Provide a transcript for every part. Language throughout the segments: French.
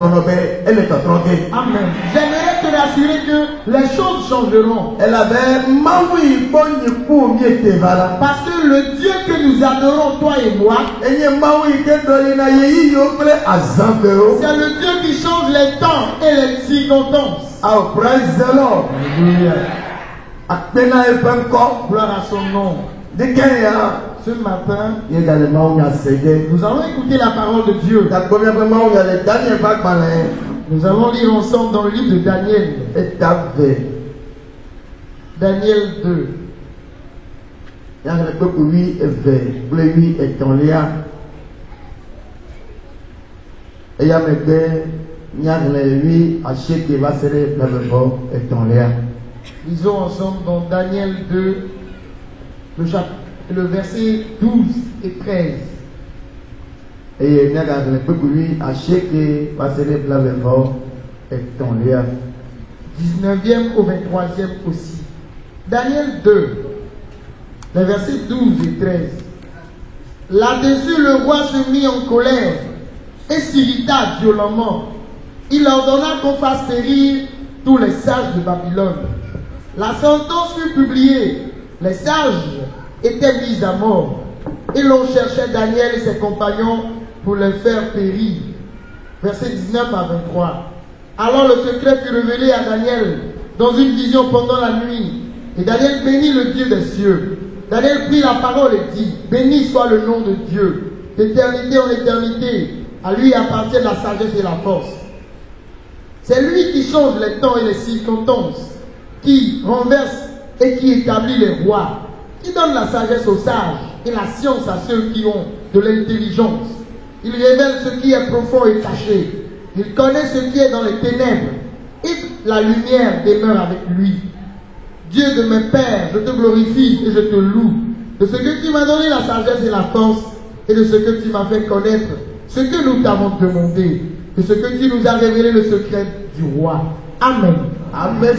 Elle est entrée. Amen. J'aimerais te rassurer que les choses changeront. Elle avait Parce que le Dieu que nous adorons, toi et moi, c'est le Dieu qui change les temps et les circonstances. Oh, praise the Lord. Gloire à son nom. Ce matin, nous allons écouter la parole de Dieu. Nous allons lire ensemble dans le livre de Daniel. Daniel 2. Lisons ensemble dans Daniel 2, le verset 12 et 13. 19e au 23e aussi. Daniel 2, les versets 12 et 13. Là-dessus, le roi se mit en colère et s'irrita violemment. Il ordonna qu'on fasse périr tous les sages de Babylone. La sentence fut publiée. Les sages étaient mis à mort. Et l'on cherchait Daniel et ses compagnons pour les faire périr. Versets 19 à 23. Alors le secret fut révélé à Daniel dans une vision pendant la nuit. Et Daniel bénit le Dieu des cieux. Daniel prit la parole et dit: béni soit le nom de Dieu, d'éternité en éternité. À lui appartiennent la sagesse et la force. C'est lui qui change les temps et les circonstances, qui renverse et qui établit les rois, qui donne la sagesse aux sages et la science à ceux qui ont de l'intelligence. Il révèle ce qui est profond et caché. Il connaît ce qui est dans les ténèbres, et la lumière demeure avec lui. Dieu de mes pères, je te glorifie et je te loue de ce que tu m'as donné la sagesse et la force, et de ce que tu m'as fait connaître ce que nous t'avons demandé, de ce que tu nous as révélé le secret du roi. Amen. Amen.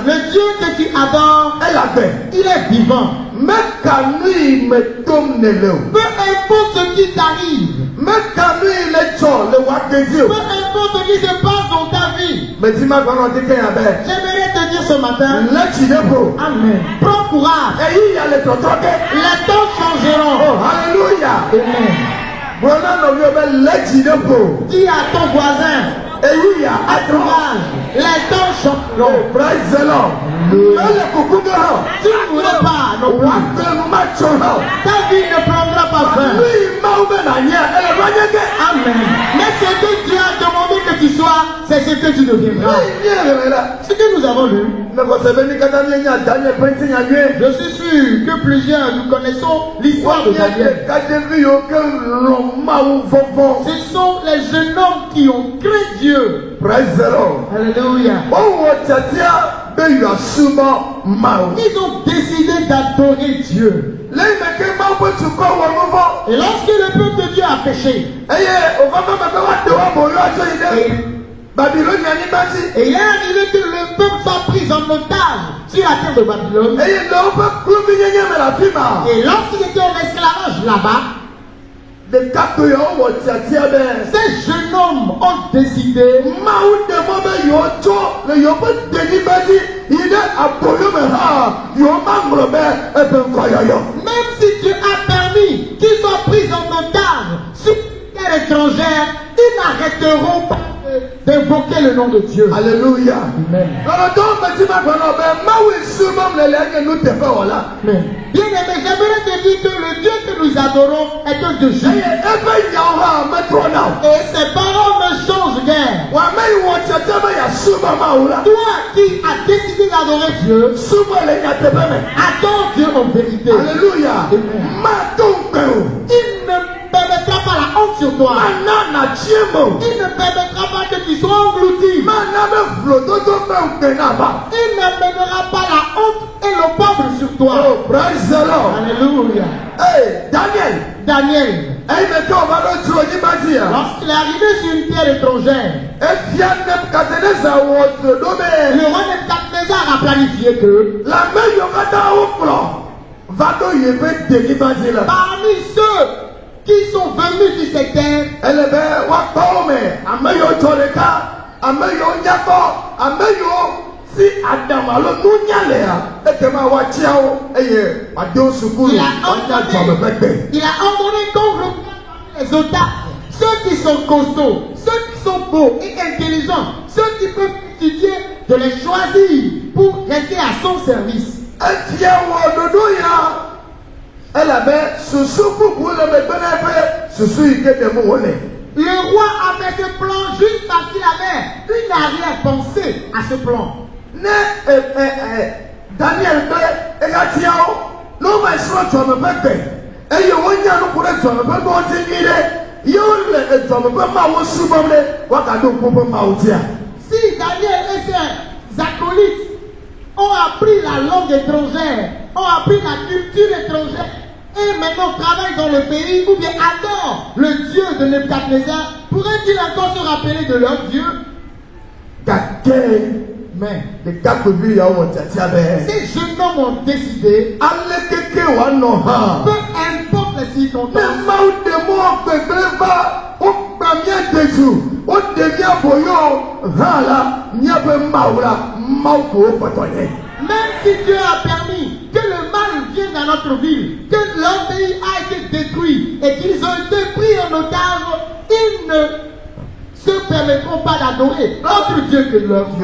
Le Dieu que tu adores, il est vivant. Peu importe ce qui t'arrive, peu importe ce qui se passe dans ta vie, j'aimerais te dire ce matin, amen, prends courage, les temps changeront. Oh, alléluia. Amen. Dis à ton voisin, entourage, les temps changeront. Oh, praise the Lord. Tu ne mourras pas, non plus. Ta vie ne prendra pas fin. Amen. Mais ce que Dieu a demandé que tu sois, c'est ce que tu deviendras. Ce que nous avons lu. Je suis sûr que plusieurs nous connaissons l'histoire de Daniel. Ce sont les jeunes hommes qui ont cru Dieu. Praise the Lord. Alléluia. be yasumo mao. Ils ont décidé d'adorer Dieu. Lẹ́yìn mẹ́kẹ́ máa ń bó tu kọ́ wọ́n mú fọ́. Et lorsque le peuple de Dieu a péché, et il est arrivé que le peuple soit pris en otage sur la terre de Babylone. Et lorsqu'il était en esclavage là-bas, ces jeunes hommes ont décidé même si Dieu a permis qu'ils soient pris en otage sur une terre étrangère, ils n'arrêteront pas d'invoquer le nom de Dieu. Alléluia. Amen. Amen. Bien-aimé, j'aimerais te dire que le Dieu que nous adorons est un Dieu juste. Et ses paroles ne changent guère. Toi qui as décidé d'adorer Dieu, adore Dieu en vérité. Alléluia. Il ne permettra pas la honte sur toi. Il ne permettra pas que tu sois englouti. Il n'amènera pas la honte et l'opprobre sur toi. Oh, praise the Lord. Alléluia. Hey, Daniel. Lorsqu'il est arrivé sur une terre étrangère, le roi Nebuchadnezzar a planifié que parmi ceux qui sont venus sur cette terre, il a ordonné qu'on reprenne les otages, ceux qui sont costauds, ceux qui sont beaux et intelligents, ceux qui peuvent étudier, de les choisir pour rester à son service. Le roi a fait ce plan juste parce qu'il avait une arrière-pensée à ce plan. Daniel si Daniel et ses acolytes ont appris la langue étrangère, ont appris la culture étrangère, et maintenant travaillent dans le pays, ou bien adorent le Dieu de Nebuchadnezzar, pourraient-ils encore se rappeler de leur Dieu? Mais ces jeunes hommes ont décidé, peu importe les circonstances, même si Dieu a permis que le mal vienne dans notre ville, que leur pays a été détruit et qu'ils ont été pris en otage, ils ne se permettront pas d'adorer autre Dieu que leur Dieu.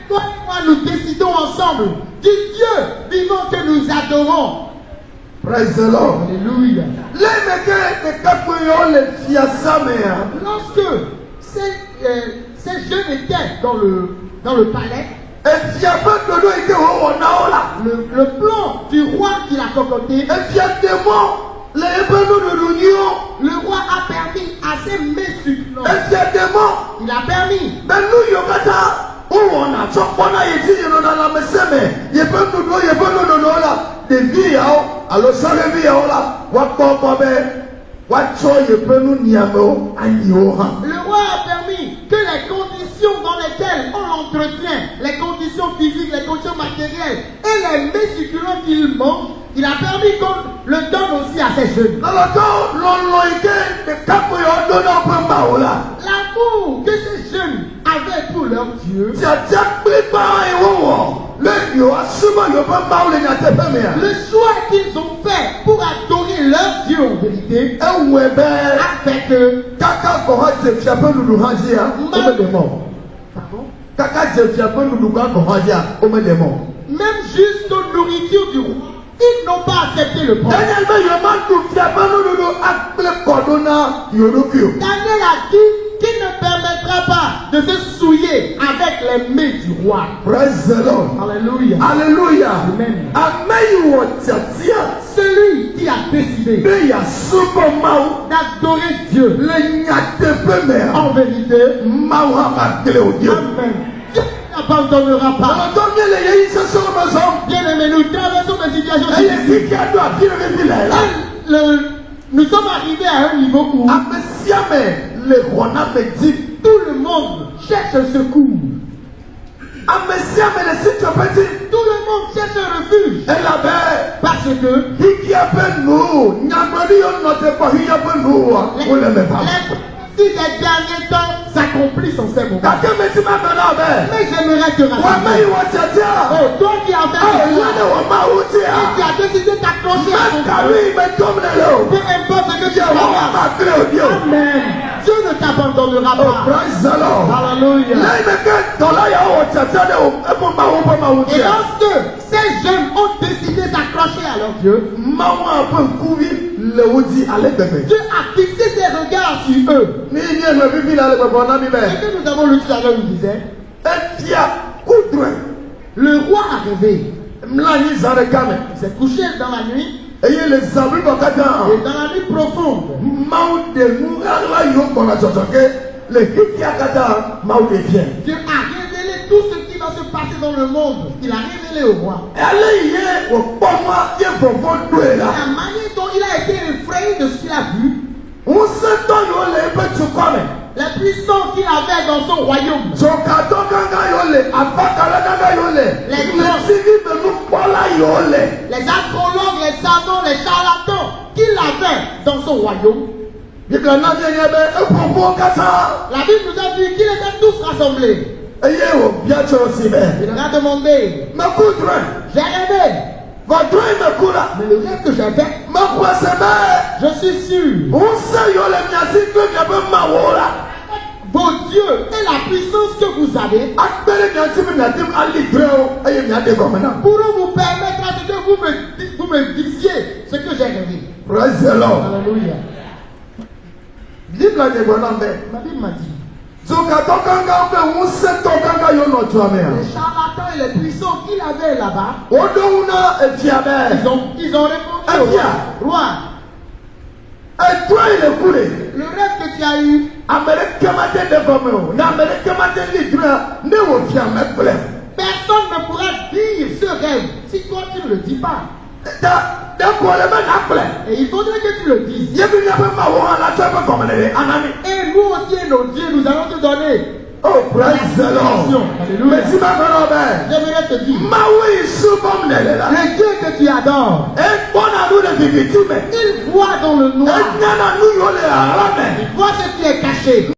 Toi et moi, nous décidons ensemble du Dieu vivant que nous adorons. Praise the Lord. Alléluia. Lorsque ces jeunes étaient dans le palais, le plan du roi qui l'a concocté, le roi a permis à ces mets succulents, il a permis le roi a permis que les conditions dans lesquelles on l'entretient, les conditions physiques, les conditions matérielles et les mets succulents qu'il mange, il a permis qu'on le donne aussi à ces jeunes. L'amour que ces jeunes avaient pour leur Dieu, le choix qu'ils ont fait pour adorer leur Dieu en vérité, a fait que même jusqu'aux nourritures du roi, ils n'ont pas accepté le plan. Daniel a dit qu'il ne permettra pas de se souiller avec les mains du roi. Praise the Lord. Alléluia. Hallelujah. Amen. Amen. Wotiatia. Celui qui a décidé Beya Supermau. d'adorer Dieu Le nyatepe mea. en vérité, Mawa makele o Dieu. Amen. Dieu n'abandonnera pas. Ọlọ́dọ́nyẹ lè yẹ yín sẹ́sọ́ ọmọ sọ. Bien aimé, nous traversons des situations Ẹyẹ difficiles. kíkí adó àbíyẹ̀mẹ̀ bí lẹ̀ la. Nous sommes arrivés à un niveau où Amesiame le xɔna me di. tout le monde cherche un secours. Amesiame le si tɔpɛ di. Tout le monde cherche un refuge. Elabɛ. Parce que Hikia ƒe nu. Nyagbɔɖi yɔ nɔ te kɔ hiya ƒe nu wa. Wole me va. les derniers temps s'accomplissent en ces moments. Gake me ti ma mɛ na bɛ. Mais j'aimerais te Wa me rassurer. yi wɔ tiatia. Oh, toi qui as fait Ayi ce ne choix wɔ ma wu et tia. qui as décidé de t'accrocher à ton Mɛ Dieu, kari me tom ne le o. peu importe ce que tu Yẹ wɔ wa fais, ma kile o di o. Amen. Dieu ne t'abandonnera Oh, pas. praise the Lord. Alléluia. Lẹ́yìn mi kẹ́ tọ́lá yà wɔ tiatia de o. Eko ma wo bɔ ma wu Et tia. lorsque ces jeunes ont décidé d'accrocher à leur Dieu, Mawu ƒe ŋkuvi le wo dzi ale gbegbe. Dieu a fixé ses regards sur eux. Ni nye eme vivi la le gbegbe na mi Ce bɛ. que nous avons lu tout à l'heure nous disait, Efia kudrɔe. le roi a rêvé. Mla anyi zã ɖeka me. Il s'est couché dans la nuit Eye le zã blibo katã. et dans la nuit profonde, Mawu ɖe nu ɣaɣla yiwo gbɔna dzɔdzɔ ke le xexia katã Mawu ɖe fia. Dieu a révélé tout ce qui va se passer dans le monde. Il a révélé au roi. Ale yi ye wòkpɔ nua ye vɔvɔ ɖoe la. La manière dont il a été effrayé de ce qu'il a vu, Ŋusẽtɔ yiwo le eƒe dukɔ me. les puissances qu'il avait dans son royaume, Dzɔkatɔ gãgã yiwo le afakala gãgã yiwo le. Les Le sivi me nukpɔla yiwo le. les astrologues, les savants, les charlatans qu'il avait dans son royaume. Biblia na mi nye be eƒoƒo katã. La Bible nous a dit qu'ils étaient tous rassemblés. Eye wòbia tso si me. Il leur a demandé, Meku drɔe. j'ai rêvé, Vɔdrɔe meku la. mais le rêve que j'ai fait, Meku ese be. je suis sûr, Ŋusẽ yiwo le mia si kple miaƒe Mawu la. vos dieux et la puissance que vous avez Akpe ɖe mia ŋuti be miate ŋu ali drɔewo eye miaɖe gɔme na. pourront vous permettre à ce que vous me disiez ce que j'ai rêvé. Praise the Lord. Alléluia. Biblia nye gblɔ nam be. Ma Bible m'a dit, Dzokatɔ gãgã ƒe ŋusẽtɔ gãgã yiwo nɔ dua mea. les charlatans et les puissants qu'il avait là-bas, Woɖo ŋu na efia be. ils ont répondu au roi, roi, Edrɔe le ku ɖe. le rêve que tu as eu, Ame ɖeke mate ɖe gɔme o. Ne ame ɖeke mate li drɔea ne wòfia me kplɔe. personne ne pourra dire ce rêve si toi tu ne le dis pas. Ta ɖeko le be nakplɔe. Et il faudrait que tu le dises. Yebi miaƒe Mawu hã la tsɔ eƒe gɔmenɔle anami. Et nous aussi et nos dieux, nous allons te donner. Oh, praise the Lord. Alléluia. Mesi ma gblɔ be. J'aimerais te dire, Mawu yi subɔm le le la. le Dieu que tu adores, Ekpɔna nu le viviti me. il voit dans le noir, Enyana nu yiwo le aɣla me. il voit ce qui est caché.